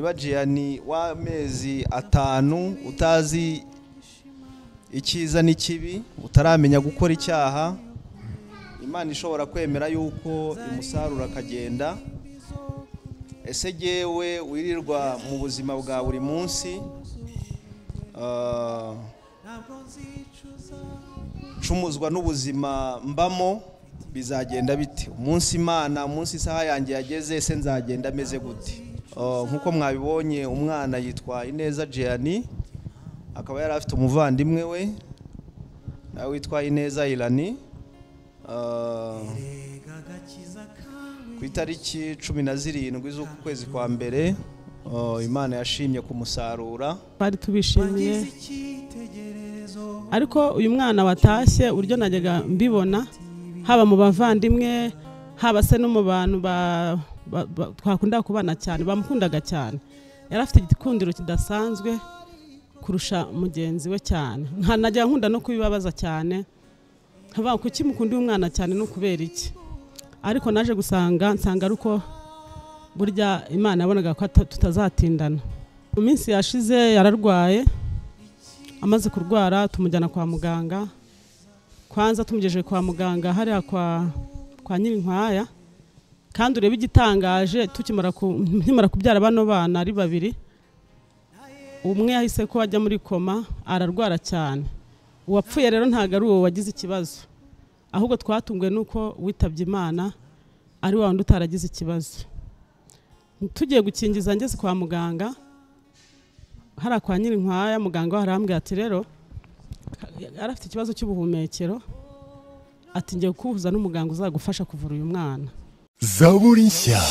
niba Gianni w'amezi 5 utazi icyiza n'ikibi, utaramenya gukora icyaha, Imana ishobora kwemera yuko imusarura akagenda. Ese jewe wirirwa mu buzima bwa buri munsi cumuzwa n'ubuzima mbamo, bizagenda bite? Umunsi Imana, umunsi isaha yanjye yageze, ese nzagenda meze gute? Nkuko mwabibonye, umwana yitwa Ineza Gianni, akaba yari afite umuvandimwe we nawe witwa Ineza Irani. Ku itariki 17 z'uku kwezi kwa mbere, Imana yashimye kumusarura. Bari tubishimiye, ariko uyu mwana watashye uryo najyaga mbibona, haba mu bavandimwe, haba se no mu bantu twakunda kubana cyane, bamukundaga cyane. Yari afite igikundiro kidasanzwe kurusha mugenzi we cyane. Najya nkunda no kubibabaza cyane, nkaba kuki mukunda uyu mwana cyane no kubera iki. Ariko naje nsanga ari uko burya Imana yabonaga ko tutazatindana. Mu minsi yashize yararwaye, amaze kurwara tumujyana kwa muganga. Kwanza tumugejeje kwa muganga hariya kwa Nyirinkwaya, kandi urebe igitangaje, tukimara kubyara bano bana ari 2, umwe yahise ko ajya muri koma, ararwara cyane. Uwapfuye rero ntago ari uwo wagize ikibazo, ahubwo twatunguwe nuko witabye Imana ari wa wundi utaragize ikibazo. Tugiye gukingiza ngeze kwa muganga hara kwa Nyirinkwaya, muganga arambwira ati rero arafite ikibazo cy'ubuhumekero, ati ngiye kukuhuza n'umuganga uzagufasha kuvura uyu mwana. Zaburi nshya.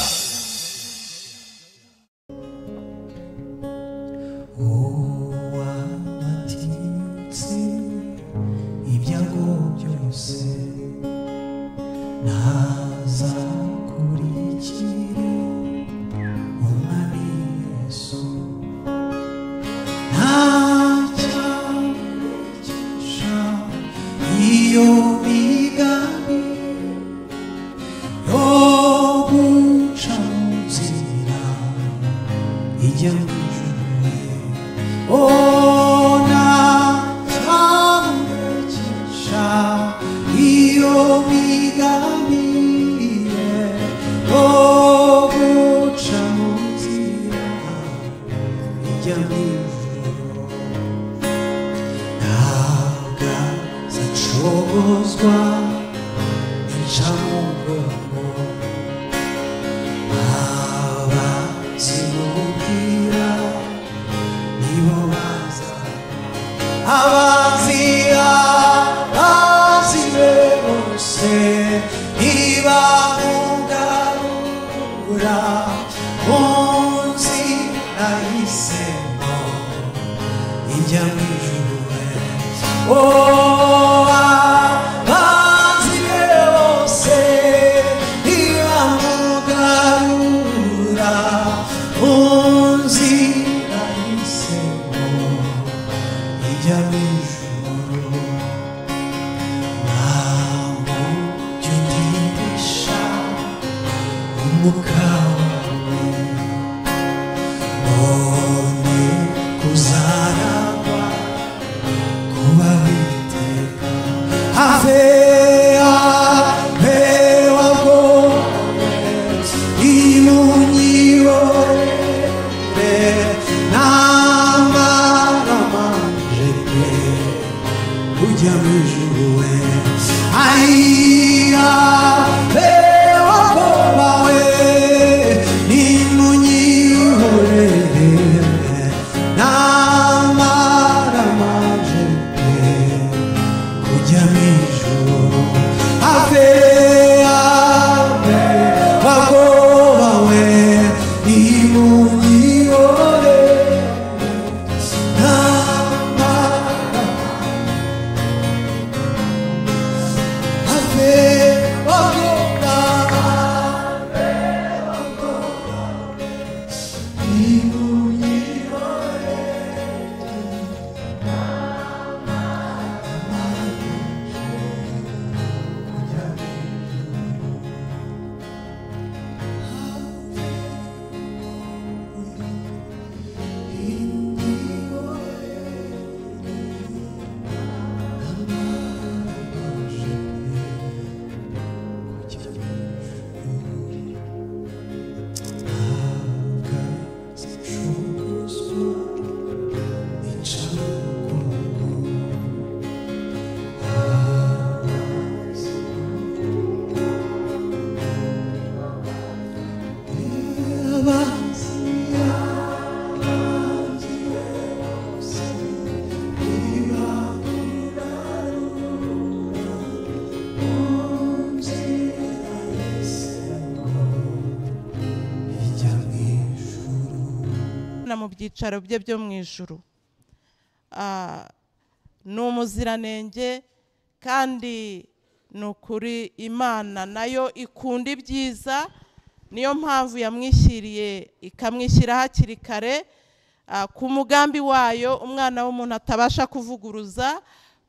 Ai, a mu byicaro bye byo mu ijuru. Ni umuziranenge kandi ni ukuri Imana nayo ikunda ibyiza, niyo mpamvu yamwishyiriye ikamwishyira hakiri kare ku mugambi wayo umwana w'umuntu atabasha kuvuguruza,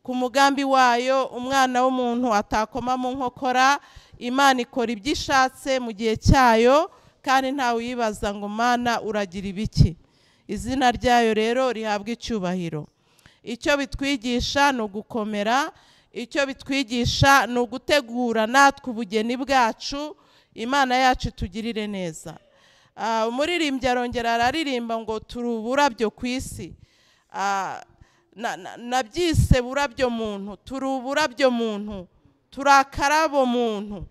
ku mugambi wayo umwana w'umuntu atakoma mu nkokora. Imana ikora ibyo ishatse mu gihe cyayo kandi ntawe uyibaza ngo Mana uragira ibiki. Izina ryayo rero rihabwa icyubahiro. Icyo bitwigisha ni ugukomera, icyo bitwigisha ni ugutegura natwe ubugeni bwacu, Imana yacu itugirire neza. Umuririmbyi arongera araririmba ngo turi uburabyo ku isi. Nabyise burabyo muntu, turi uburabyo muntu, turi akarabo muntu,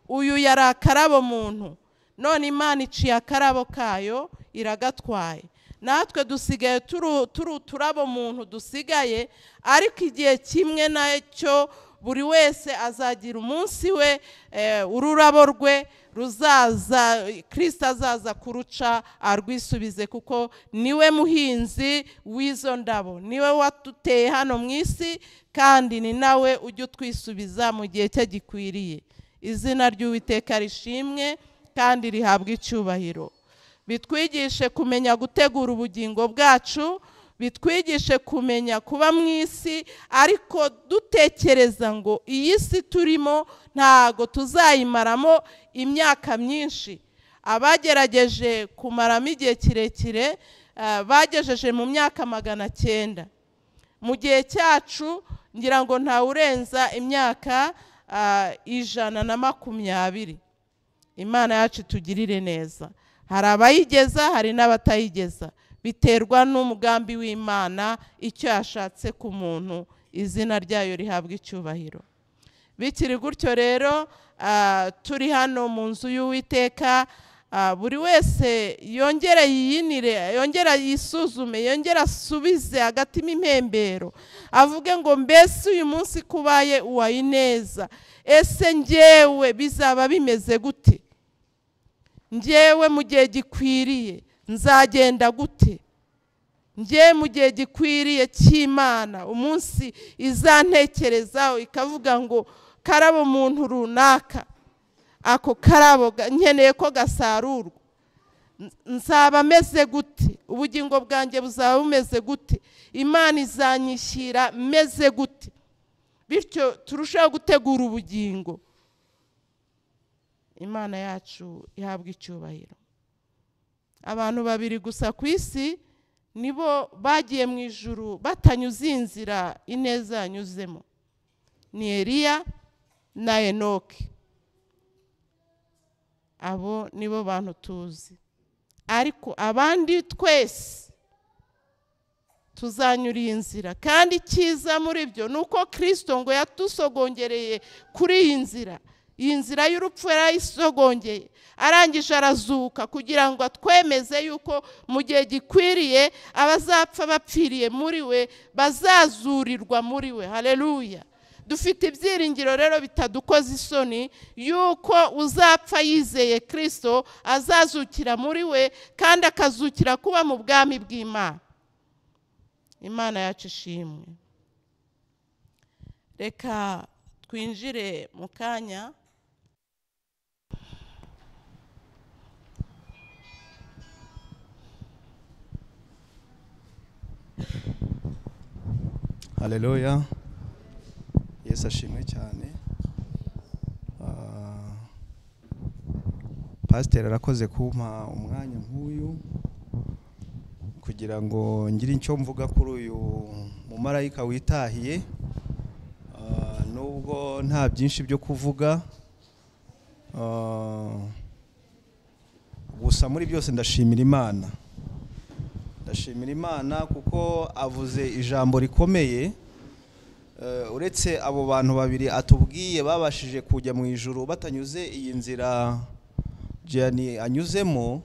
uyu yari akarabo muntu, none Imana iciye akarabo kayo iragatwaye. Natwe dusigaye turi uturabo muntu dusigaye, ariko igihe kimwe nacyo buri wese azagira umunsi we, ururabo rwe ruzaza, Kristo azaza kuruca arwisubize, kuko niwe muhinzi w'izo ndabo, niwe watuteye hano mu isi kandi ni nawe ujya utwisubiza mu gihe cye gikwiriye. Izina ry'Uwiteka rishimwe kandi rihabwa icyubahiro. Bitwigishe kumenya gutegura ubugingo bwacu, bitwigishe kumenya kuba mu isi, ariko dutekereza ngo iyi si turimo ntago tuzayimaramo imyaka myinshi. Abagerageje kumaramo igihe kirekire bagejeje mu myaka 900. Mu gihe cyacu ngira ngo ntawurenza imyaka 120. Imana yacu tugirire neza. Hari abayigeza, hari n'abatayigeza, biterwa n'umugambi w'Imana icyo yashatse ku muntu. Izina ryayo rihabwa icyubahiro. Bikiri gutyo rero, turi hano mu nzu y'Uwiteka, buri wese yongera yiyinire, yongera yisuzume, yongera asubize agatima impembero, avuge ngo mbese uyu munsi kubaye uwayineza, ese njyewe bizaba bimeze gute? Njyewe mu gihe gikwiriye nzagenda gute? Njye mu gihe gikwiriye cy'Imana umunsi izantekerezaho ikavuga ngo karabo muntu runaka, ako karabo nkeneye ko gasarurwa, nzaba meze gute? Ubugingo bwanjye buzaba bumeze gute? Imana izanyishyira meze gute? Bityo turushaho gutegura ubugingo. Imana yacu ihabwa icyubahiro. Abantu babiri gusa ku isi nibo bagiye mu ijuru batanyuze inzira ineza yanyuzemo, ni Eliya na Enoki. Abo nibo bantu tuzi, ariko abandi twese tuzanyura inzira. Kandi cyiza muri byo nuko Kristo ngo yatusogongere kuri iyi nzira. Iyi nzira y'urupfu yarayisogongeye, arangije arazuka kugira ngo atwemeze yuko mu gihe gikwiriye abazapfa bapfiriye muri we bazazurirwa muri we. Haleluya. Dufite ibyiringiro rero bitadukoza isoni yuko uzapfa yizeye Kristo azazukira muri we kandi akazukira kuba mu bwami bw'Imana. Imana yacu ishimwe. Reka twinjire mu kanya. Haleluya. Yesu ashimwe cyane. Pastor arakoze kumpa umwanya nk'uyu kugira ngo ngire icyo mvuga kuri uyu mumarayika witahiye. Nubwo nta byinshi byo kuvuga, gusa muri byose ndashimira Imana. Ndashimira Imana kuko avuze ijambo rikomeye. Uretse abo bantu babiri atubwiye babashije kujya mu ijuru batanyuze iyi nzira Jani anyuzemo,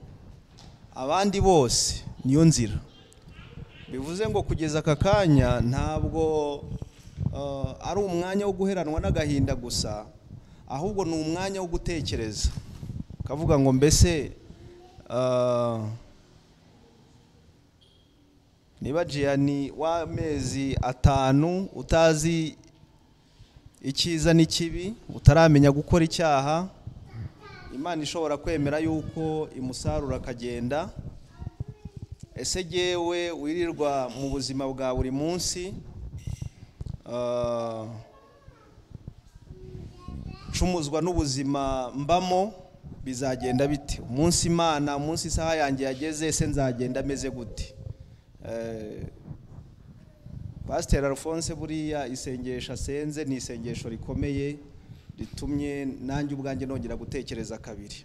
abandi bose niyo nzira. Bivuze ngo kugeza aka kanya ntabwo ari umwanya wo guheranwa n'agahinda gusa, ahubwo ni umwanya wo gutekereza, kavuga ngo mbese niba Gianni w'amezi 5 utazi icyiza n'ikibi, utaramenya gukora icyaha, Imana ishobora kwemera yuko imusarura akagenda. Ese jewe wirirwa mu buzima bwa buri munsi cumuzwa n'ubuzima mbamo, bizagenda bite? Umunsi Imana, umunsi isaha yanjye yageze, ese nzagenda meze gute? Pastor Alphonse buriya isengesho asenze ni isengesho rikomeye ritumye nanjye ubwanjye nongera gutekereza kabiri.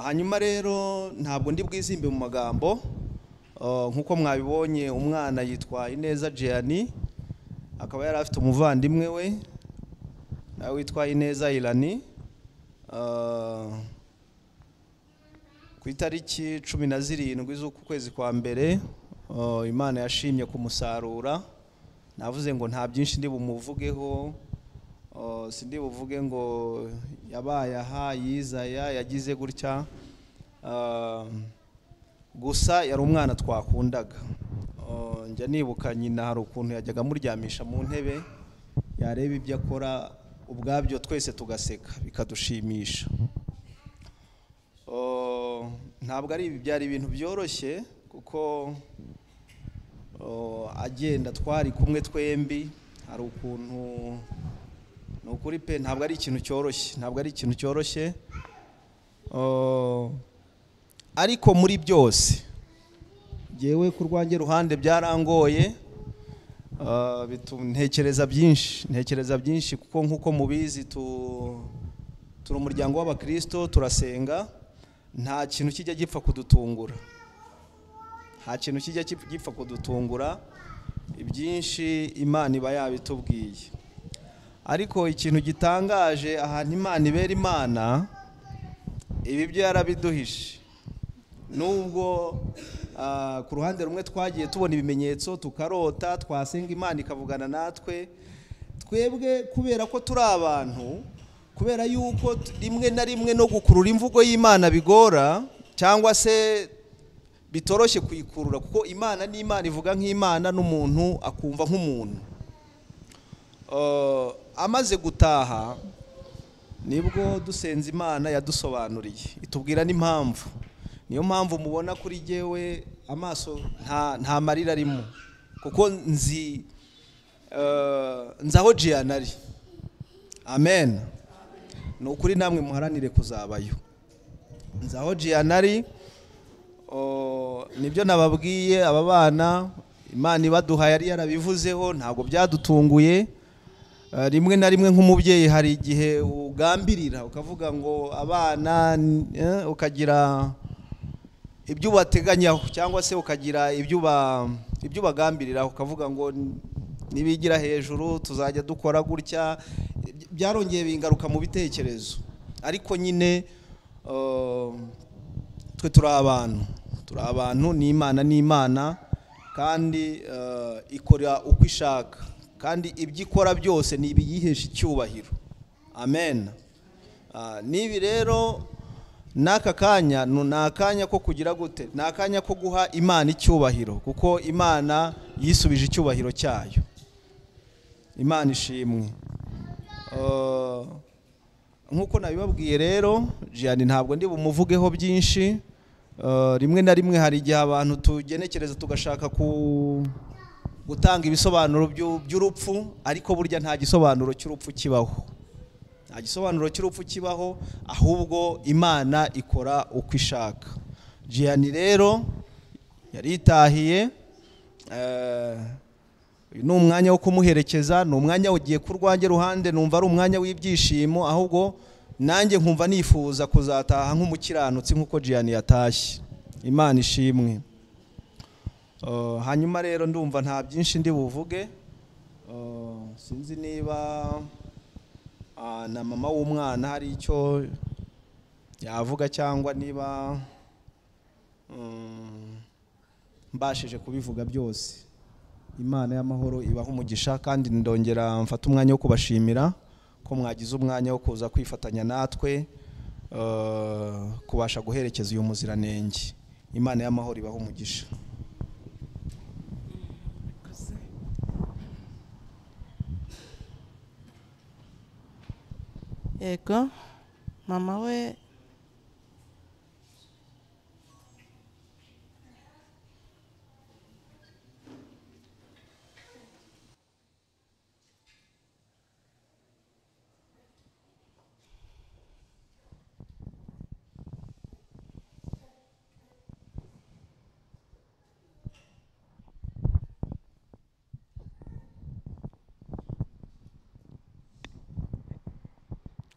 Hanyuma rero ntabwo ndi bwizimbe mu magambo, nkuko mwabibonye umwana yitwa Ineza Gianni, akaba yari afite umuvandimwe we nawe witwa Ineza Irani. Ku itariki 17 z'ukwezi kwa mbere Imana yashimye kumusarura. Navuze ngo nta byinshi ndi bumuvugeho, sindi buvuge ngo yabaye aha yizaya yagize gutya, gusa yari umwana twakundaga. Njya nibuka nyina hari ukuntu yajyaga muryamisha mu ntebe, yareba ibyo akora, ubwabyo twese tugaseka bikadushimisha. Ntabwo ari ibi byari ibintu byoroshye, kuko agenda twari kumwe twembi, hari ukuntu nukuri pe ntabwo ari ikintu cyoroshye, ariko muri byose jewe ku rwanjye ruhande byarangoye, ntekereza byinshi, kuko nkuko mubizi turi umuryango w'abakristo, turasenga, nta kintu kijya gipfa kudutungura, ibyinshi Imana iba yabitubwiye. Ariko ikintu gitangaje, ahantu Imana ibera Imana, ibi byo yarabiduhishe. Nubwo ku ruhande rumwe twagiye tubona ibimenyetso, tukarota, twasenga Imana ikavugana natwe, twebwe kubera ko turi abantu, kubera yuko rimwe na rimwe no gukurura imvugo y'Imana bigora, cyangwa se bitoroshye kuyikurura, kuko Imana ni Imana, ivuga nk'Imana, n'umuntu akumva nk'umuntu. Amaze gutaha nibwo dusenze Imana yadusobanuriye, itubwira n'impamvu. Niyo mpamvu mubona kuri jewe amaso nta marira arimo, kuko nzi aho Gianni ari. Amen. Ni ukuri namwe muharanire kuzabayo. Nzi aho Gianni ari, nibyo nababwiye aba bana, Imana ibaduha yari yarabivuzeho, ntabwo byadutunguye. Rimwe na rimwe nk'umubyeyi hari igihe ugambirira ukavuga ngo abana, ukagira ibyo bateganyaho, cyangwa se ukagira ibyo bagambirira, ukavuga ngo nibigira hejuru tuzajya dukora gutya. Byarongeye bingaruka mu bitekerezo, ariko nyine twe turi abantu, ni Imana, kandi ikora uko ishaka, kandi ibyo ikora byose ni ibiyihesha icyubahiro. Amen. Nibi rero n'aka kanya ni akanya ko kugira gute? Ni akanya ko guha Imana icyubahiro, kuko Imana yisubije icyubahiro cyayo. Imana ishimwe. Nkuko nabibabwiye rero, Gianni ntabwo ndi bumuvugeho byinshi. Rimwe na rimwe hari igihe abantu tugenekereza tugashaka gutanga ibisobanuro by'urupfu, ariko burya nta gisobanuro cy'urupfu kibaho, ahubwo Imana ikora uko ishaka. Gianni rero yaritahiye, ni umwanya wo kumuherekeza, ni umwanya ugiye ku rwanjye ruhande, numva ari umwanya w'ibyishimo, ahubwo nanjye nkumva nifuza kuzataha nk'umukiranutsi nk'uko Gianni yatashye. Imana ishimwe. Hanyuma rero ndumva nta byinshi ndi buvuge, sinzi niba na mama w'umwana hari icyo yavuga, cyangwa niba mbashije kubivuga byose. Imana y'amahoro ibaha umugisha, kandi ndongera mfata umwanya wo kubashimira ko mwagize umwanya wo kuza kwifatanya natwe kubasha guherekeza uyu muziranenge. Imana y'amahoro ibaha umugisha. yego mama we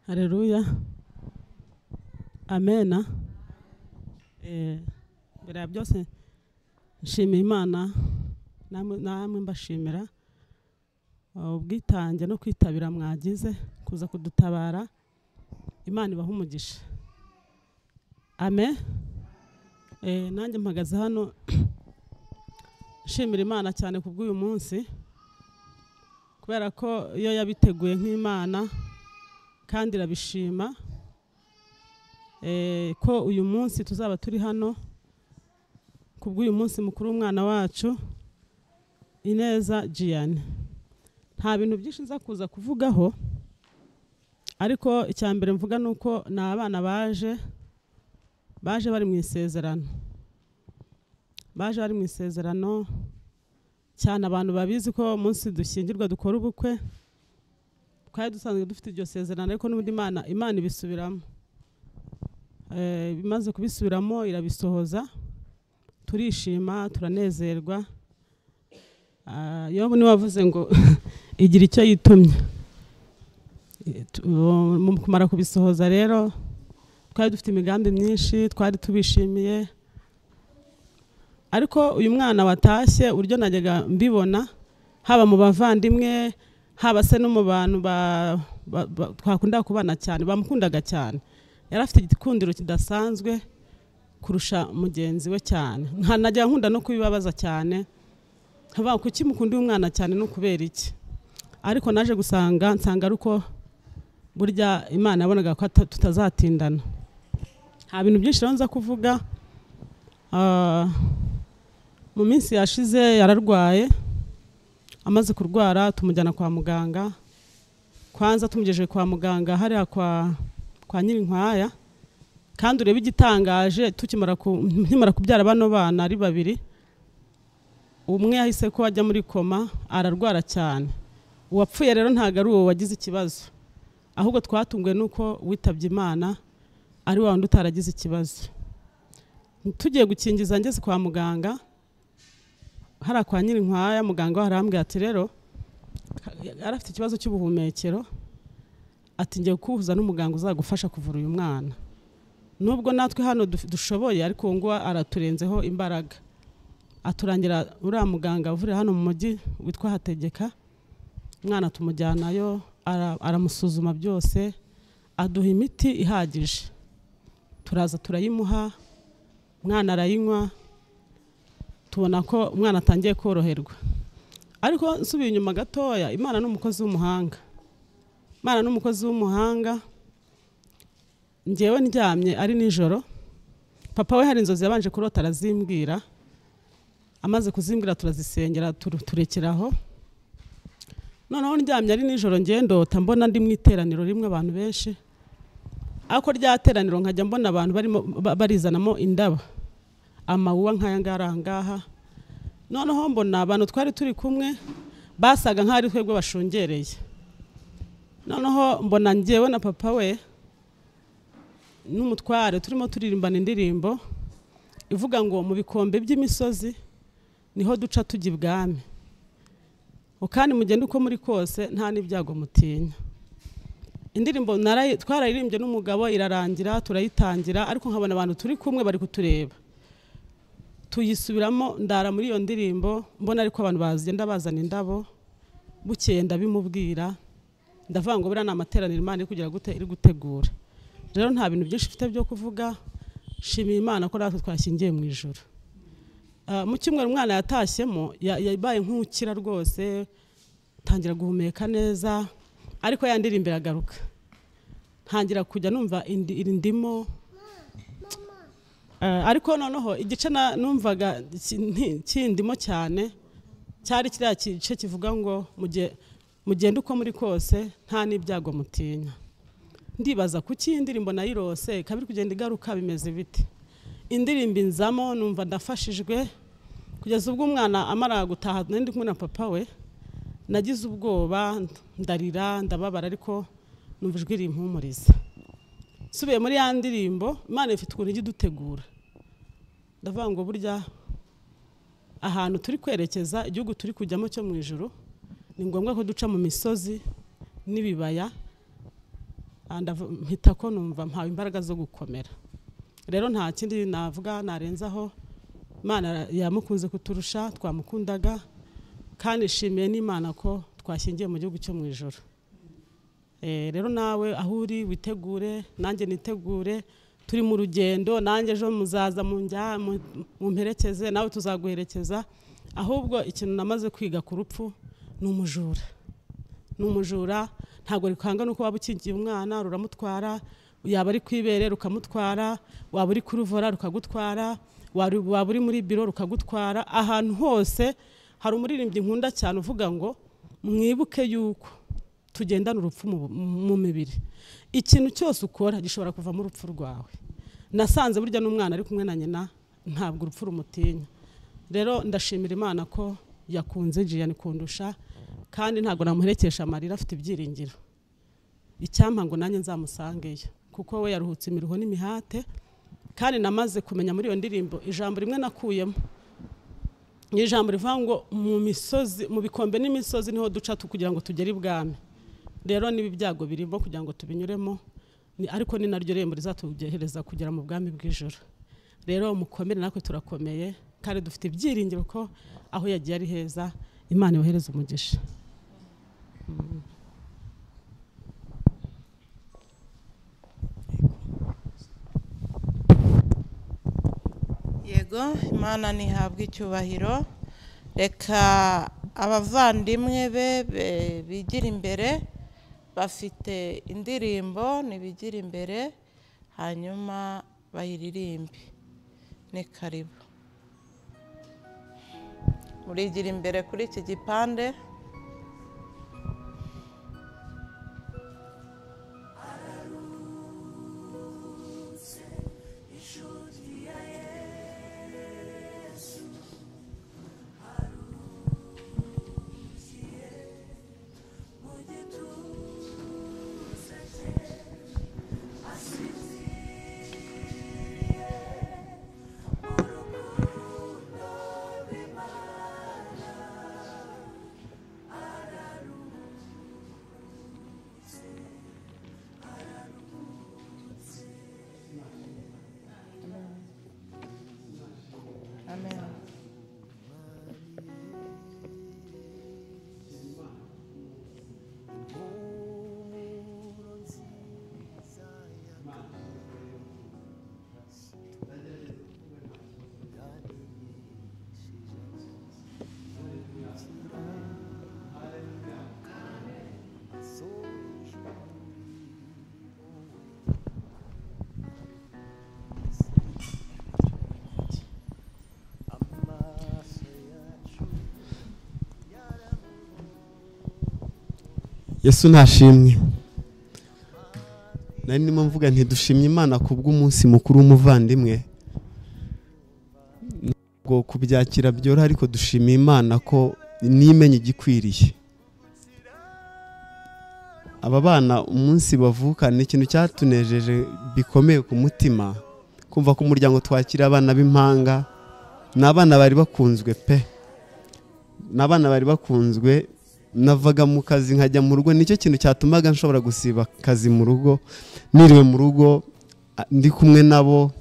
Haleluya. Amena. Mbere ya byose nshimiye Imana namwe mbashimira ubwitange no kwitabira mwagize kuza kudutabara. Imana ibaha umugisha. Amen. Nanjye mpagaze hano nshimira Imana cyane kubw'uyu munsi, kubera ko iyo yabiteguye nk'Imana kandi irabishima ko uyu munsi tuzaba turi hano kubw'uyu munsi mukuru w'umwana wacu Ineza Gianne. Nta bintu byinshi nza kuza kuvugaho, ariko icya mbere mvuga nuko ni abana baje bari mu isezerano, bari mu isezerano cyane. Abantu babizi ko umunsi dushyingirwa dukora ubukwe, twari dusanzwe dufite iryo sezerano, ariko n'ubundi Imana ibisubiramo. Bimaze kubisubiramo irabisohoza, turishima turanezerwa. Yobu niwe wavuze ngo igira icyo yitumye. Mu kumara kubisohoza rero twari dufite imigambi myinshi, twari tubishimiye. Ariko uyu mwana watashye uburyo najyaga mbibona, haba mu bavandimwe haba se no mu bantu twakunda kubana cyane, bamukundaga cyane. Yari afite igikundiro kidasanzwe kurusha mugenzi we cyane. Najya nkunda no kubibabaza cyane, nkaba kuki mukunda uyu mwana cyane no kubera iki. Ariko naje nsanga ari uko burya Imana yabonaga ko tutazatindana. Nta bintu byinshi nza kuvuga. Mu minsi yashize yararwaye, amaze kurwara tumujyana kwa muganga. Kwanza tumugejeje kwa muganga hariya kwa Nyirinkwaya, kandi urebe igitangaje tukimara kubyara bano bana ari babiri, umwe yahise ko ajya muri koma ararwara cyane. Uwapfuye rero ntago ari uwo wagize ikibazo, ahubwo twatunguwe nuko witabye Imana ari wa wundi utaragize ikibazo. Tugiye gukingiza ngeze kwa muganga hariya kwa Nyirinkwaya, muganga arambwira ati rero arafite ikibazo cy'ubuhumekero, ati ngiye kuhuza n'umuganga uzagufasha kuvura uyu mwana. Nubwo natwe hano dushoboye, ariko ngo araturenzeho imbaraga. Aturangira uriya muganga uvure hano mu mujyi witwa Hategeka. Umwana tumujyanayo, aramusuzuma byose, aduha imiti ihagije. Turaza turayimuha, umwana arayinywa, tubona ko umwana atangiye koroherwa. Ariko nsubiye inyuma gatoya, Imana n'umukozi w'umuhanga. Imana n'umukozi w'umuhanga. Njyewe ndyamye ari nijoro, papa we hari inzozi yabanje kurota arazimbwira. Amaze kuzimbwira turazisengera turekeraho. Noneho ndyamye ari nijoro ndota mbona ndi mu iteraniro rimwe abantu benshi. Ako ryateraniro nkajya mbona abantu barizanamo indaba, amawuwa nk'aya ngaha. Noneho mbona abantu twari turi kumwe basaga nk'ari twebwe bashungereye. Noneho mbona njyewe na papa we n'umutware turimo turirimbana indirimbo ivuga ngo mu bikombe by'imisozi niho duca tujya ibwami, kandi mugende uko muri kose nta n'ibyago mutinya. Indirimbo twarayirimbye n'umugabo, irarangira turayitangira, ariko nkabona abantu turi kumwe bari kutureba. Tuyisubiramo ndara muri iyo ndirimbo, mbona ariko abantu bagenda bazana indabo. Bukeye ndabimubwira, ndavuga ngo bira na materaniro Imana iri gutegura. Rero nta bintu byinshi mfite byo kuvuga. Shimiye Imana ko natwe twashyingiye mu ijuru. Mu cyumweru umwana yatashyemo yabaye nk'ukira rwose, tangira guhumeka neza, ariko yandirimbe iragaruka. Ntangira kujya numva irindimo. Ariko noneho igice numvaga kindimo cyane cyari kiriya gice kivuga ngo mugende uko muri kose nta n'ibyago mutinya. ndibaza kuki indirimbo nayirose kabiri kugenda igaruka bimeze bite. Indirimbo inzamo numva ndafashijwe kugeza ubwo umwana amara gutaha ndi kumwe na papa we, nagize ubwoba ndarira ndababara ariko numva ijwi rimpumuriza. Subiye muri ya ndirimbo Imana ifite ukuntu igidutegura, ndavuga ngo burya ahantu turi kwerekeza igihugu turi kujyamo cyo mu ijuru ni ngombwa ko duca mu misozi n'ibibaya, mpita ko numva mpawe imbaraga zo gukomera. Rero nta kindi navuga narenzaho, Imana yamukunze kuturusha, twamukundaga kandi ishimiye n'Imana ko twashyingiye mu gihugu cyo mu ijuru. Rero nawe aho uri witegure, nanjye nitegure, turi mu rugendo, nanjye ejo muzaza mu mperekeze, nawe tuzaguherekeza. Ahubwo ikintu namaze kwiga ku rupfu ni umujura. Ni umujura ntabwo rikanga nuko waba ukingiye umwana ruramutwara, yaba ari kwibere rukamutwara, waba uri kuruvora rukagutwara, waba uri muri biro rukagutwara. Ahantu hose hari umuririmbyi nkunda cyane uvuga ngo mwibuke yuko tugendana urupfu mu mibiri. Ikintu cyose ukora gishobora kuva mu rupfu rwawe. Nasanze burya n'umwana ari kumwe na nyina ntabwo urupfu rumutinya. Rero ndashimira Imana ko yakunze Jiyani kundusha, kandi ntabwo namuherekesha amarira, afite ibyiringiro. Icyampa ngo nanjye nzamusangeyo kuko we yaruhutse imiruho n'imihate. Kandi namaze kumenya muri iyo ndirimbo ijambo rimwe nakuyemo, ni ijambo rivuga ngo mu misozi, mu bikombe n'imisozi niho duca kugira ngo tugere ibwami. Rero nibi byago birimo kugira ngo tubinyuremo, ariko ni naryo rembo rizatugereza kugera mu bwami bw'ijuru. Rero mukomere, natwe turakomeye kandi dufite ibyiringiro ko aho yagiye ari heza. Imana ibahereze umugisha. Yego, Imana nihabwe icyubahiro. Reka abavandimwe be bigira imbere, bafite indirimbo nibigira imbere hanyuma bayiririmbe. Ni karibu. Murigira imbere kuri iki gipande. Yesu ntashimwe. Nari ndimo mvuga nti dushimye Imana kubw'umunsi mukuru w'umuvandimwe. Ngo kubyakira byora, ariko dushimiye Imana ko nimenye igikwiriye. Aba bana umunsi bavuka ni ikintu cyatunejeje bikomeye ku mutima, kumva ko umuryango twakira abana b'impanga. N'abana bari bakunzwe pe, n'abana bari bakunzwe. Navaga mu kazi nkajya mu rugo, nicyo kintu cyatumaga nshobora gusiba kazi mu rugo, niriwe mu rugo ndi kumwe nabo.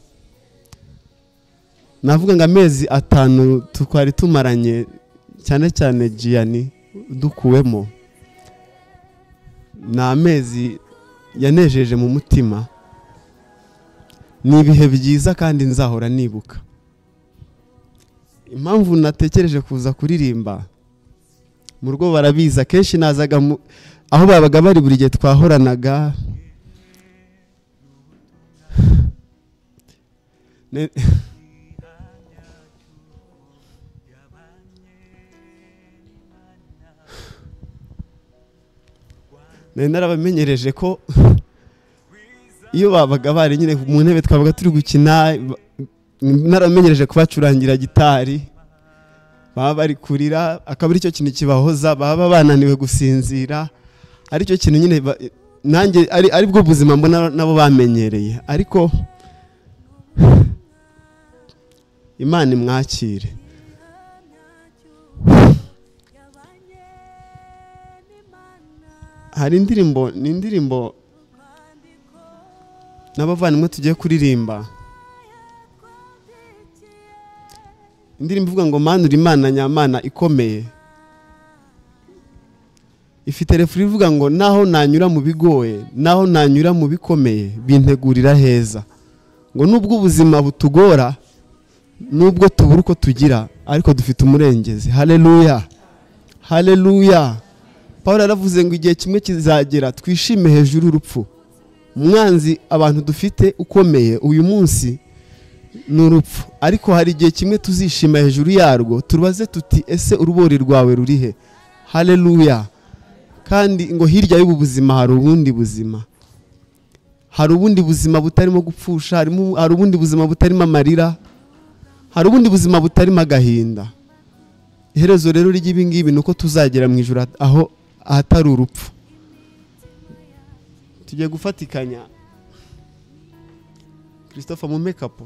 Navuga ngo amezi 5 twari tumaranye, cyane cyane Jiyani dukuwemo, ni amezi yanejeje mu mutima. Ni ibihe byiza kandi nzahora nibuka. Impamvu natekereje kuza kuririmba, mu rugo barabiza, kenshi nazaga aho babaga bari buri gihe twahoranaga. Nari narabamenyereje ko iyo babaga bari nyine mu ntebe twabaga turi gukina, naramenyereje kubacurangira gitari, baba bari kurira, akaba ari cyo kintu kibahoza, baba bananiwe gusinzira, ari cyo kintu nyine nanjye ari bwo buzima mbona nabo bamenyereye. Ariko Imana imwakire. Hari indirimbo n'abavandimwe tugiye kuririmba, indirimbo ivuga ngo Mana uri Imana nyamana ikomeye. Ifite refuri ivuga ngo naho nanyura mu bigoye, naho nanyura mu bikomeye, bintegurira heza. Ngo nubwo ubuzima butugora, nubwo tubura uko tugira, ariko dufite umurengezi. Haleluya, haleluya. Pawulo yaravuze ngo igihe kimwe kizagera twishime hejuru y'urupfu. Umwanzi abantu dufite ukomeye uyu munsi ni urupfu, ariko hari igihe kimwe tuzishima hejuru yarwo, turubaze tuti ese urubori rwawe rurihe? Haleluya. Kandi ngo hirya y'ubu buzima hari ubundi buzima, hari ubundi buzima butarimo gupfusha, hari ubundi buzima butarimo amarira, hari ubundi buzima butarimo agahinda. Iherezo rero ry'ibi ngibi nuko tuzagera mu ijuru aho ahatari urupfu. Tugiye gufatikanya Christopher mu makeup.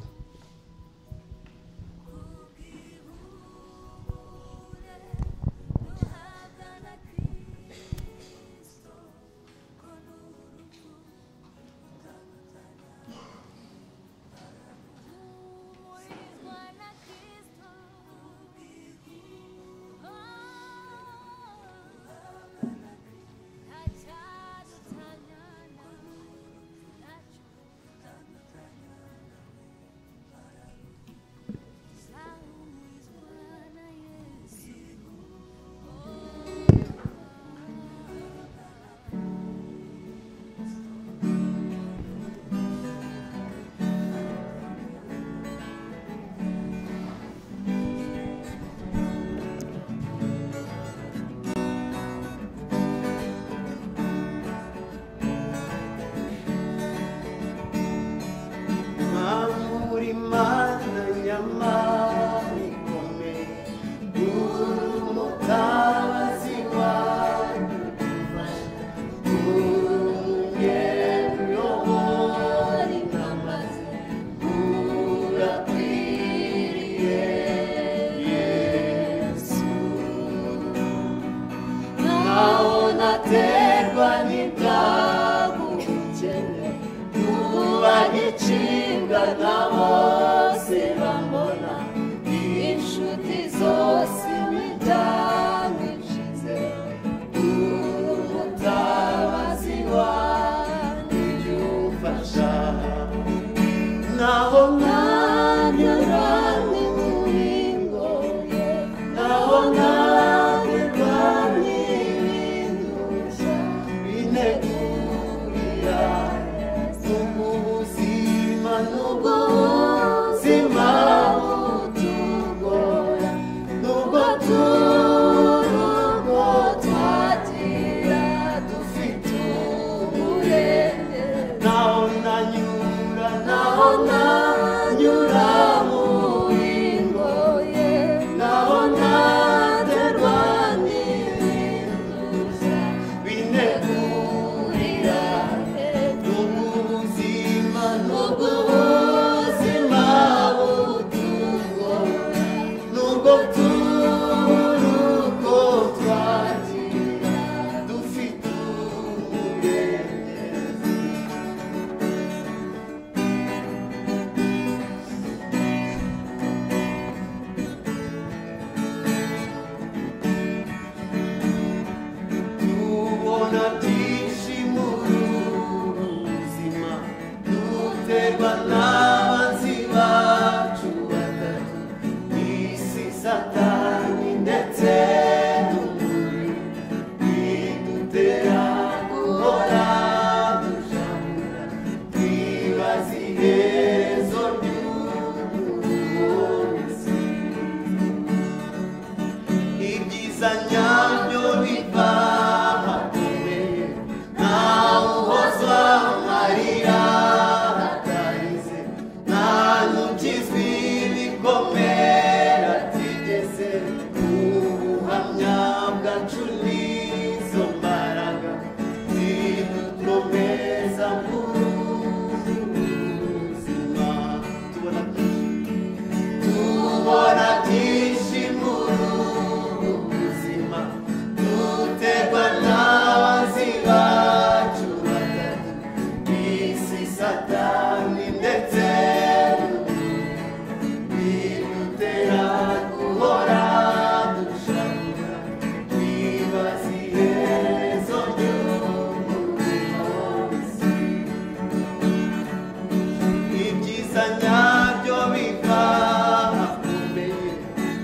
gusa nyabyo bikahakomeye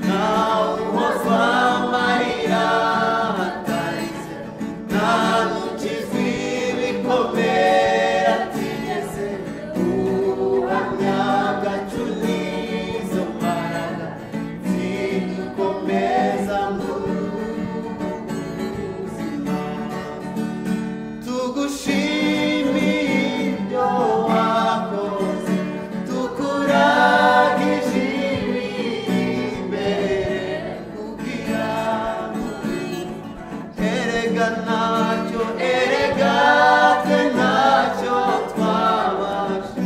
ntawe uhozwa amarira atarize nta n'ukiza ibikomere atigeze ubuhamya bwacu n'izo mbaraga zidukomeza mu buzima tugushimiye ibyo wakoze tukuragije imbere kugira erega ntacyo erega twe ntacyo twabasha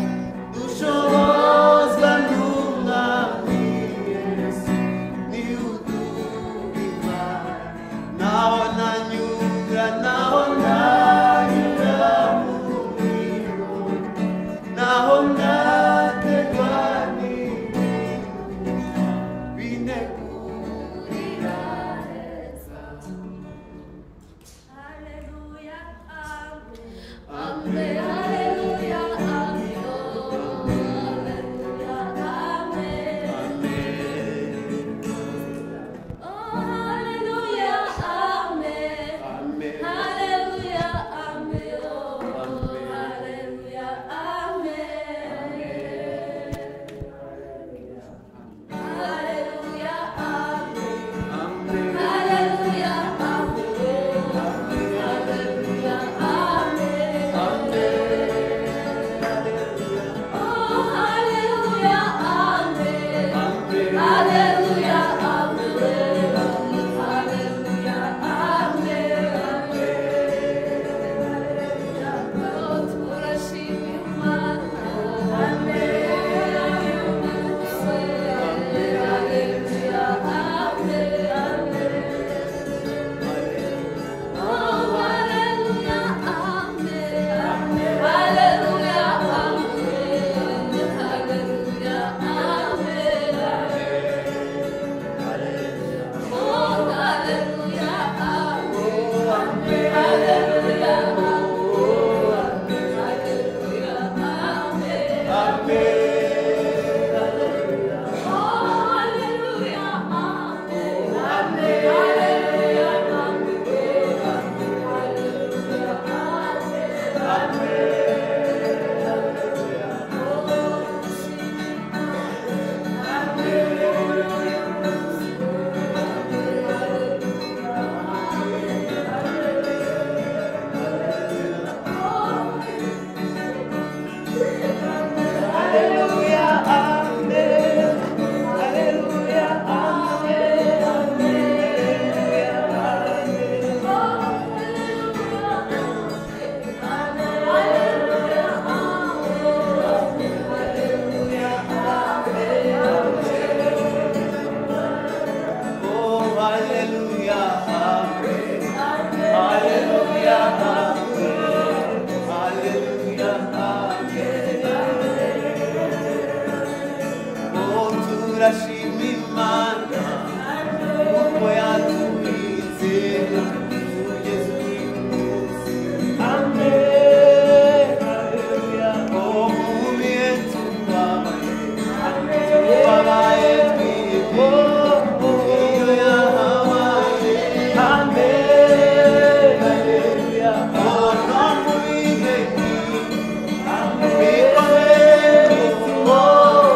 dushobozwa n'umwami Yesu niwe uduha naho nanyura naho nanyura mu muriro naho nategwa n'ibintu binegurira neza. Amen. Hallelujah. Amen. Oh, hallelujah. Amen. Oh, hallelujah. Amen. Hallelujah. Amen. Oh, hallelujah. Amen. Hallelujah. Amen. Hallelujah.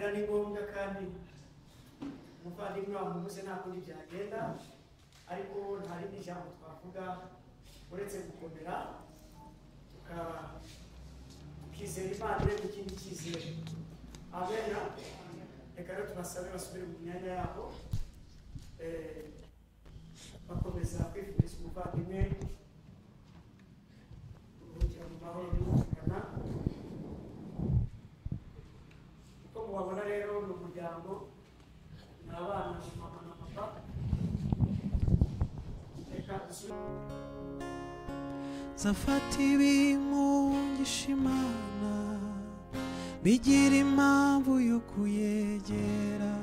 amarira ni ngombwa kandi umuvandimwe wamubuze nta kundi byagenda ariko nta rindi jambo twavuga uretse gukomera tukizera Imana uretse ikindi cyizere. Amen. Reka rero tubasabe basubire mu myanya yabo bakomeza kwifuriza umuvandimwe uruhukira mu mahoro n'umvikana. Uko mubabona rero ni umuryango, ni abana, mama na papa. Reka zafata ibimungisha Imana bigira impamvu yo kuyegera,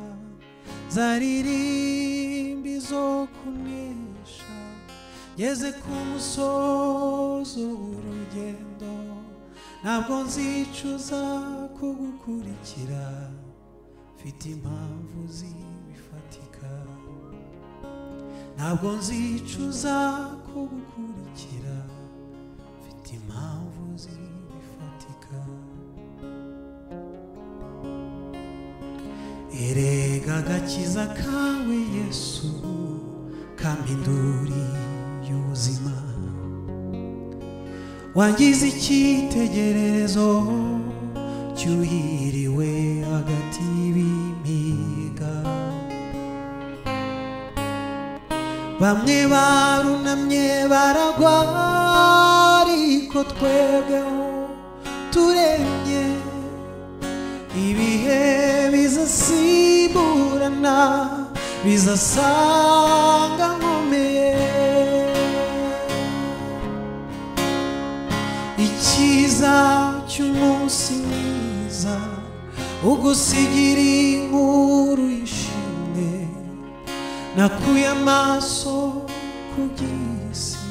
zaririmba izo kunesha, ngeze ku musozo w'urugendo, ntabwo nzicuza kugukurikira, mfite impamvu zibifatika, ntabwo nzicuza kugukurikira, mfite impamvu zibifatika. Erega agakiza kawe Yesu kampinduri y'ubuzima, wangize icyitegererezo cyuhiriwe hagati y'ibimiga, bamwe barunamye baragwa, ariko twebweho turemye, ibihe bizasimburana bizasanga nkomeye, icyiza cy'umunsi mwiza ugusigira inkuru yishimye, nakuye amaso ku by'isi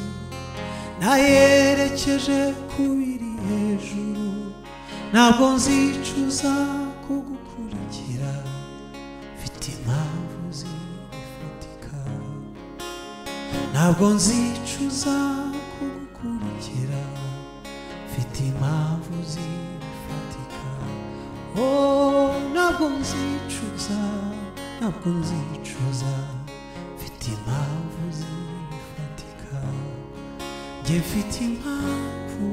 nayerekeje ku biri hejuru, ntabwo nzicuza kugukurikira, mfite impamvu zifatika, ntabwo nzicuza kugukurikira, mfite impamvu zifatika. Oh, ntabwo nzicuza, ntabwo nzicuza, mfite impamvu zifatika, njye mfite impamvu,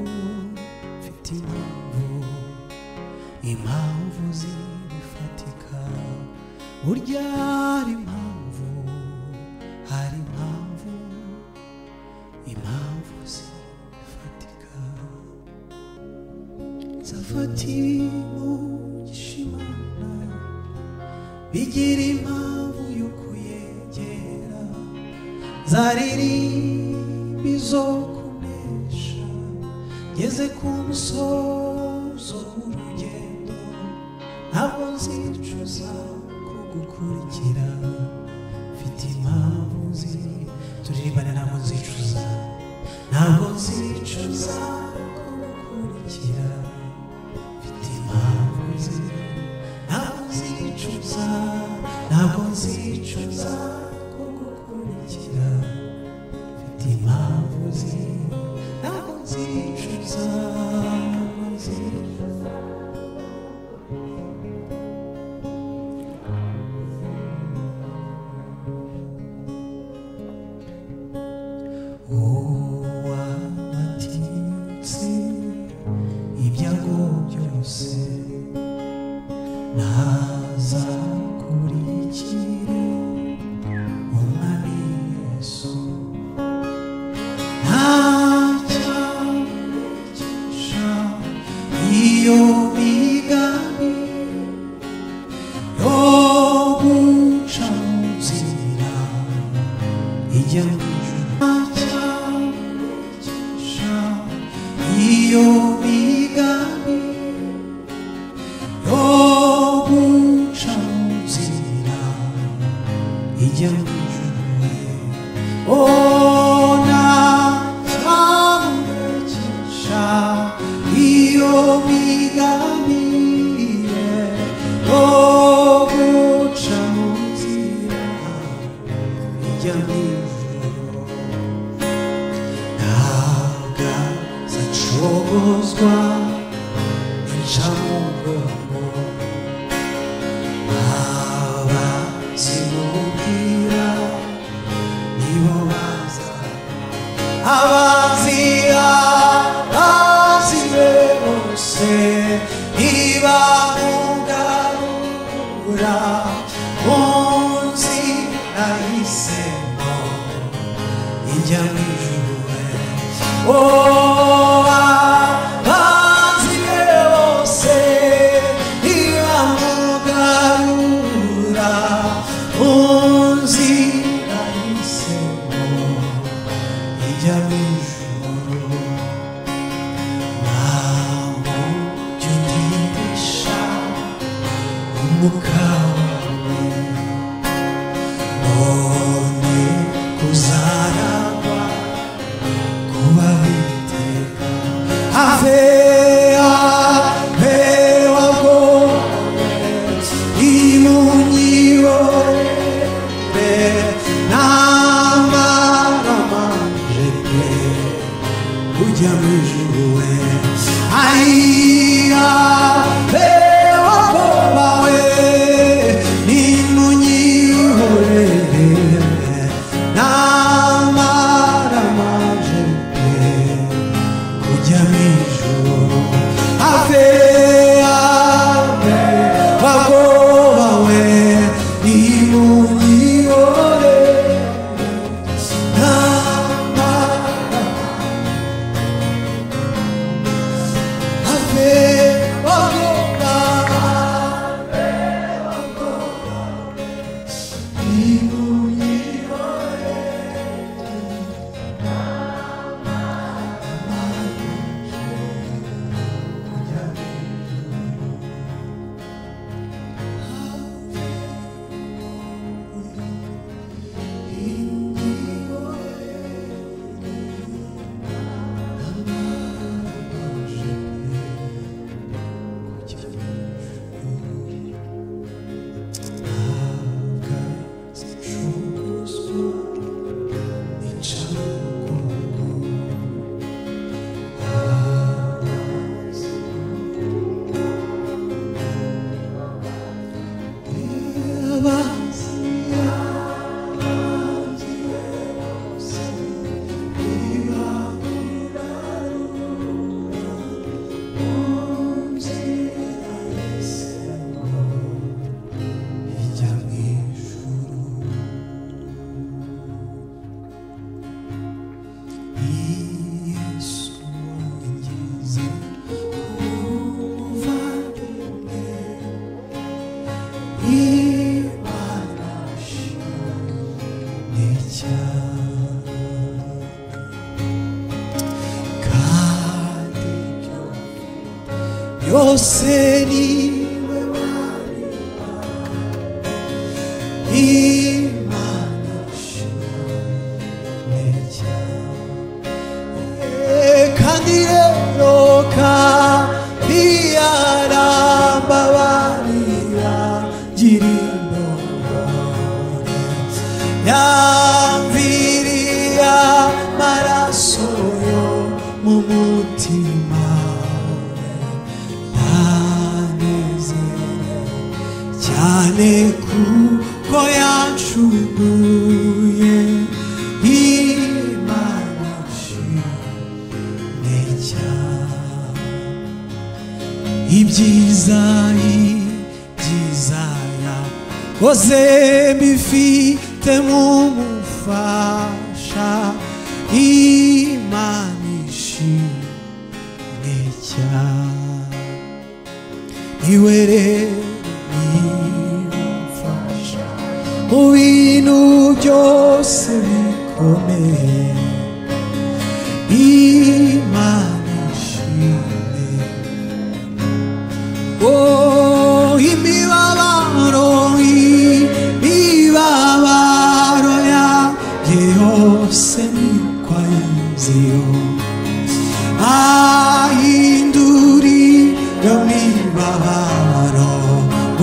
mfite impamvu zibifatika. Burya hari impamvu, hari impamvu, impamvu zifatika, zafata ibimungisha Imana bigira impamvu yo kuyegera, zaririmba izo kunesha, ngeze ku musozo w'urugendo, ntabwo nzicuza kugukurikira, mfite impamvu turirimbane, ntabwo nzicuza, ntabwo nzicuza kugukurikira, mfite impamvu ntabwo nzicuza, ntabwo nzicuza kugukurikira, mfite impamvu ntabwo nzicuza, ntabwo nzicuza. Uwatinyutse ibyago byose, nazakurikire Umwami Yesu, ntacyamurekesha iyo migambi yo guca mu nzira ijya mu ijuru, ntacyamurekesha iyo migambi yo guca mu nzira ijya mu ijuru. Oh, ntacyamurekesha iyo migambi yo guca mu nzira ijya mu ijuru, ntabwo zacogozwa ica mu bwonko, abazimubwira nibo ujya mu ijuru we oh abanzi be bose ntibamugarura mu nzira yahisemo ijya mu ijuru naho jya undirisha umwuka wawe none kuzaragwa kuba witeka ave ave wagowe imunyiborere n'amaramanje pe ujya mu ijuru we ai ave wagowe n'imunyiborere n'amaramanje pe ujya mu ijuru ave ave wagoba we n'imunyiborere ave wagoba yose niwe warema imana ishimwe cyane kandi rero kandi yarambabarira gira imbabazi yamviriye amaraso yo mu mutima cyane kuko yancunguye imana ishimwe cyane ibyiza yakoze mbifite nk'umufasha imana ishimwe cyane iwe rero mu bintu byose bikomeye imana ishimwe oh imibabaro yanjye yose niko ayiziho ahindurira imibabaro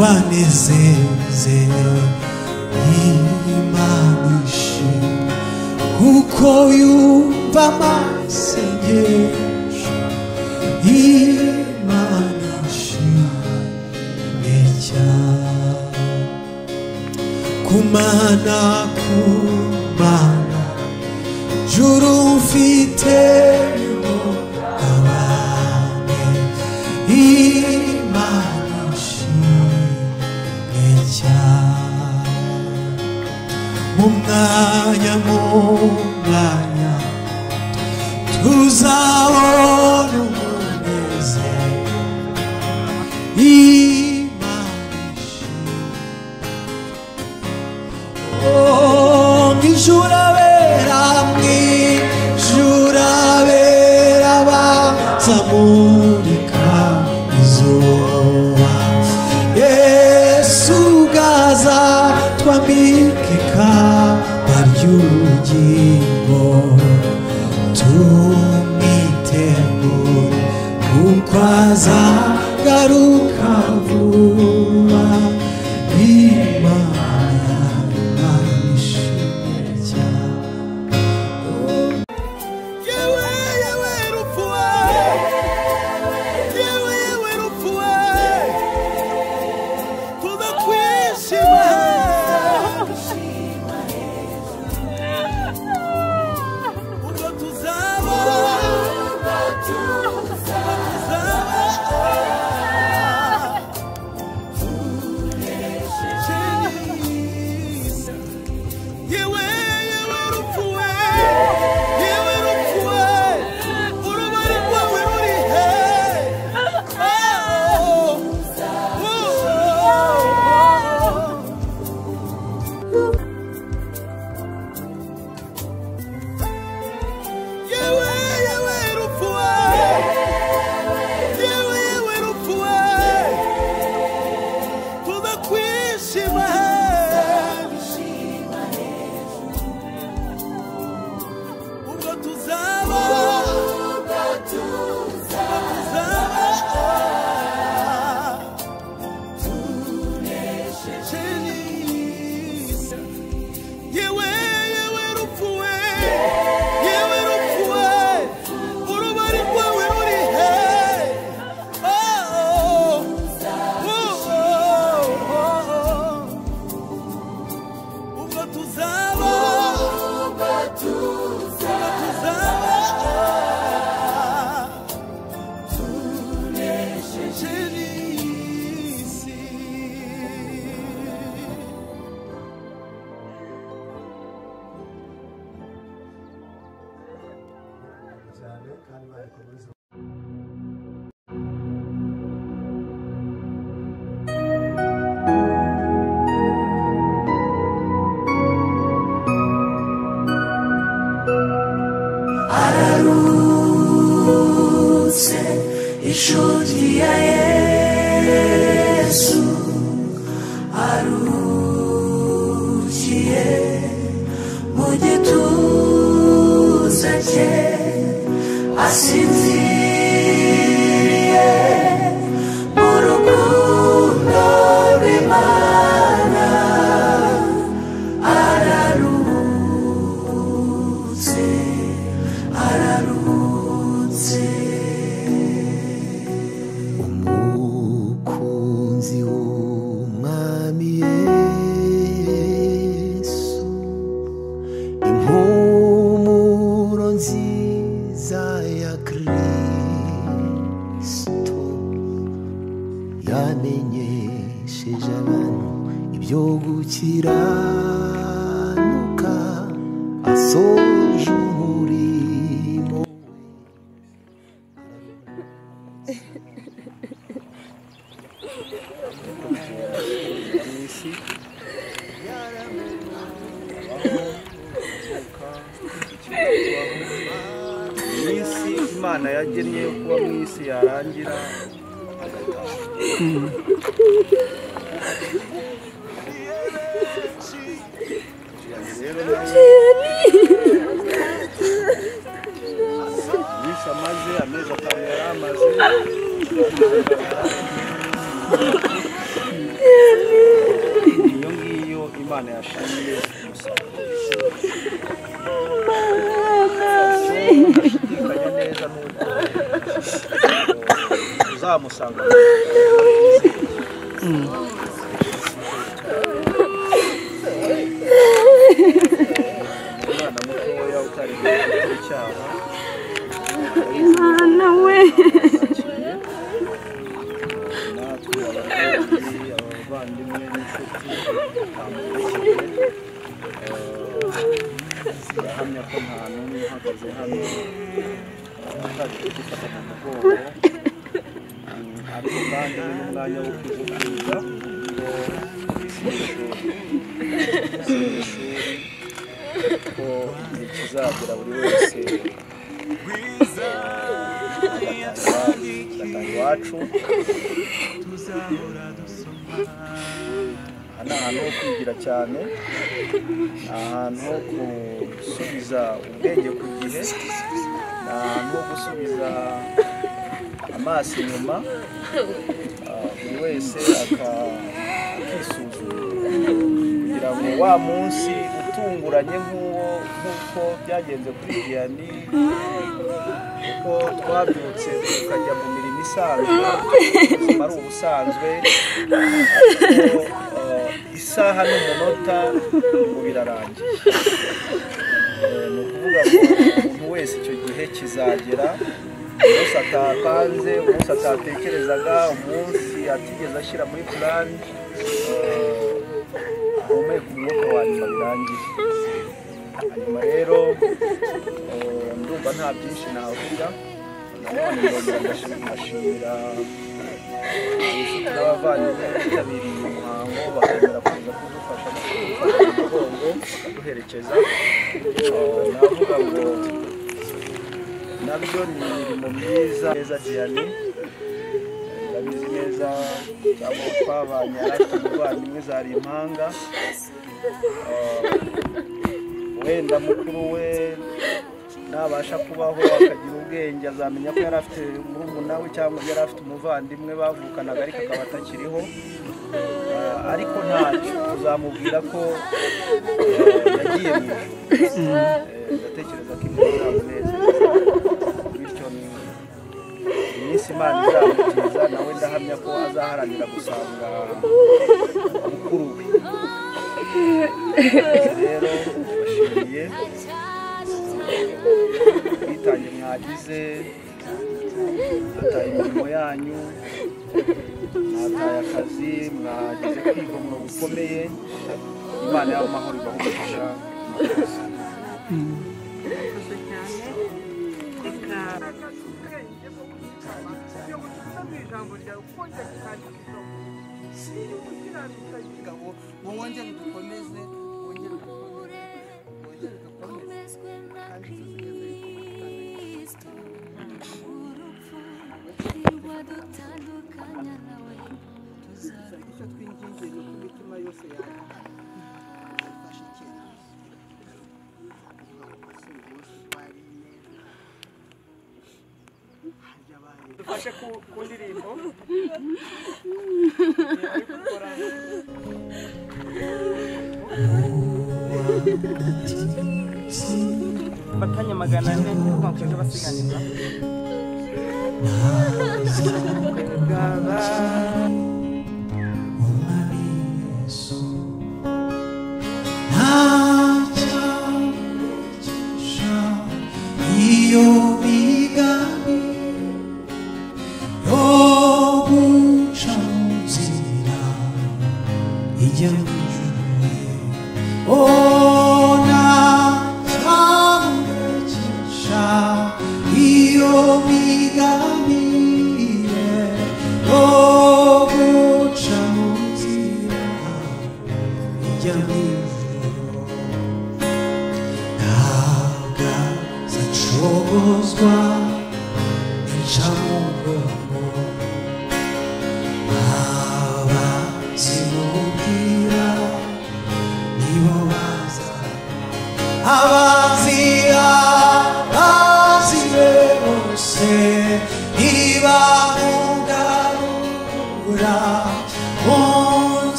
wanezeze imana ishimwe kuko yumva amasengesho imana ishimwe cyane kumana juru mfite umugabane imana ishimwe cyane mu mwanya tuzabona umunezero Mwijurabera mwijurabera bazamurika izuba Yesu gaza twambike ikamba ry'ubugingo tumwitegure kuko azagaruka vuba inshuti ya Yesu arukiye mu gituza cye asinziriye mu rukundo rw'Imana ararutse ararutse umukunzi w'umwami Yesu impumuro nziza ya Kristo yamenyesheje abantu ibyo gukiranuka asoje umurimo isi Imana yagennye yo kuba mu isi yarangira Yesu amaze amezi atanu yari amaze iyo ngiyo Imana yashimiye ashidikanya neza n'uko uzamusanga umwana mutoya utari mu cyaha Imana we natwe ababyeyi abavandimwe n'inshuti bamurikiye yahamya ko nta n'umwe uhagaze hano tutaje kudufata mu mugongo ariko kandi n'umwanya wo kwiga ko kizagera buri wese iwacu ni ahantu ho kwigira cyane, ni ahantu ho gusubiza ubwenge ku gihe, ni ahantu ho gusubiza amaso inyuma, buri wese akisuzuma kugira ngo wa munsi utunguranye nk'uko byagenze kuri Giyani, kuko twabyutse tukajya mu mirimo isanzwe, ubuzima ari ubusanzwe, ariko isaha n'umunota ngo birarangiye. Ni ukuvuga ngo umuntu wese icyo gihe kizagera, umunsi atapanze, umunsi atatekerezaga, umunsi atigeze ashyira muri purani, ahumeka umwuka wa nyuma birangiye. Hanyuma rero ndumva nta byinshi navuga, nanone ndongera ndashimira n'abavandimwe bitabiriye uyu muhango bakemera kuza kudufasha mu mugongo bakaduherekeza. Navuga ngo nabyo ni imirimo myiza neza Giyani, ndabizi neza cyangwa twabanye ariko umuvandimwe zari impanga, wenda mukuru we nabasha kubaho akagira ubwenge azamenya ko yari afite murumuna we cyangwa yari afite umuvandimwe bavukanaga ariko akaba atakiriho, ariko ntacyo uzamubwira ko yagiye mu ijuru. Ndatekereza ko ibyo bizamunezeza, bityo iminsi Imana izamugeza nawe ndahamya ko azaharanira gusanga mukuru we. Rero bashimiye ubwitange mwagize, mwataye imirimo yanyu, mwataye akazi, mwagize kwigomwa gukomeye. Imana y'amahoro ibahe umugisha. wongere dukomeze, wongere dukomeze, wongere dukomeze kandi tuzigeze icyo twinginze ni uko imitima yose yafashikira dufashe ku ndirimbo batanya 400 bakoze basiganirwa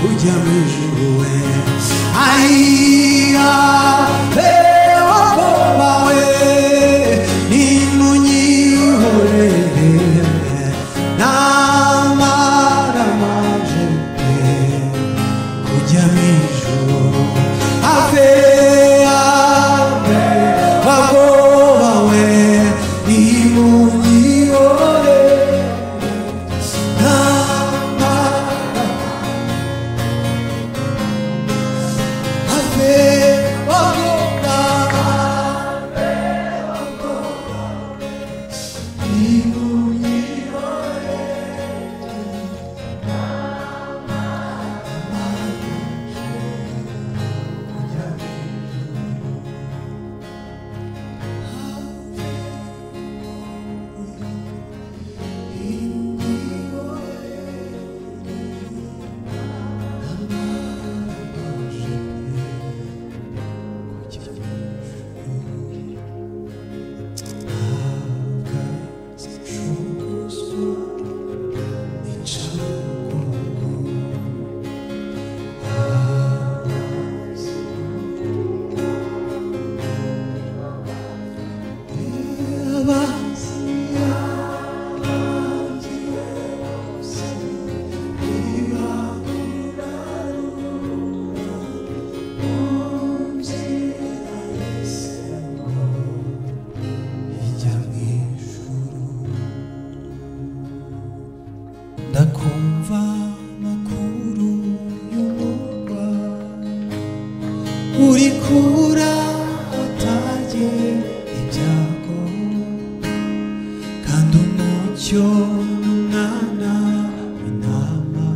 ujya mu ijuru we aiya bewakoba we nimunyihorere namaramaje pe ujya mu ijuru ave bakoba we nimunyihorere ndakumva makuru y'umurwa uri kura atage ibyago kandi umucyo n'umwana w'intama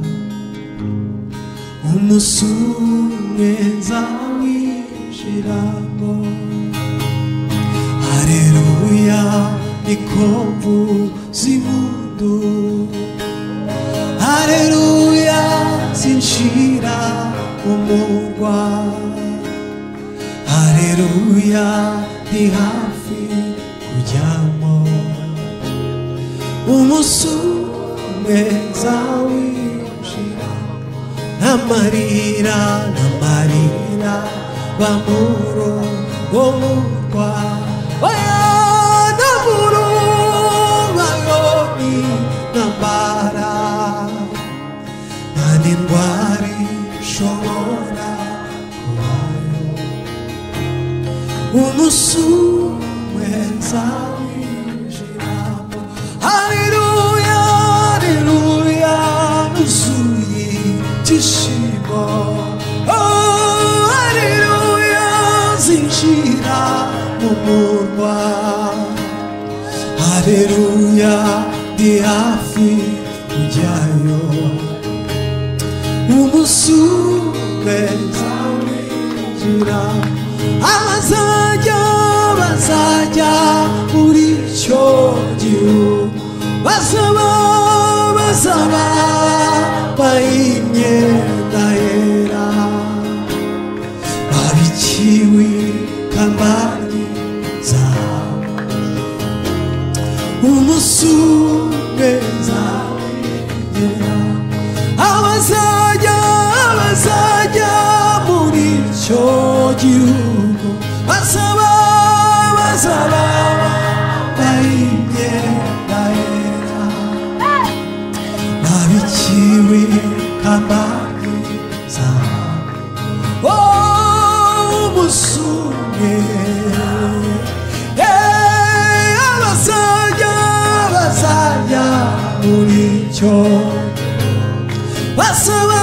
umusumwe nzawinjiramo haleluya niko mvuza impundu haleluya zinshira umurwa haleluya ndi hafi kujyamo umusumwe nzawinjira n'amarira bamuro wo murwa oya namuro bayoni nambara nani ndwari shobora kubayo umusumwe nzawinjiramo haleluya haleluya nuzuye ibyishimo haleluya zinjira mu murwa haleluya ndi hafi kujyayo umusumwe nzawinjira bazajya muri icyo gihugu bazaba imyenda yera babikiwe kambani zawe umusumwe nzawinjira abazajya muri icyo gihugu bazaba imyenda yera babikiwe kambani zawe umusumwe abazajya muri icyo bazaba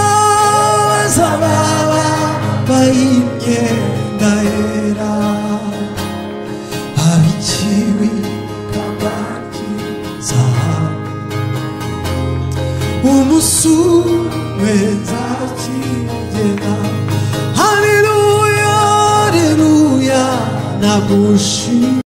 imyenda yera babikiwe kambani zawe umusumwe nzakigena haleluya haleluya nagushimira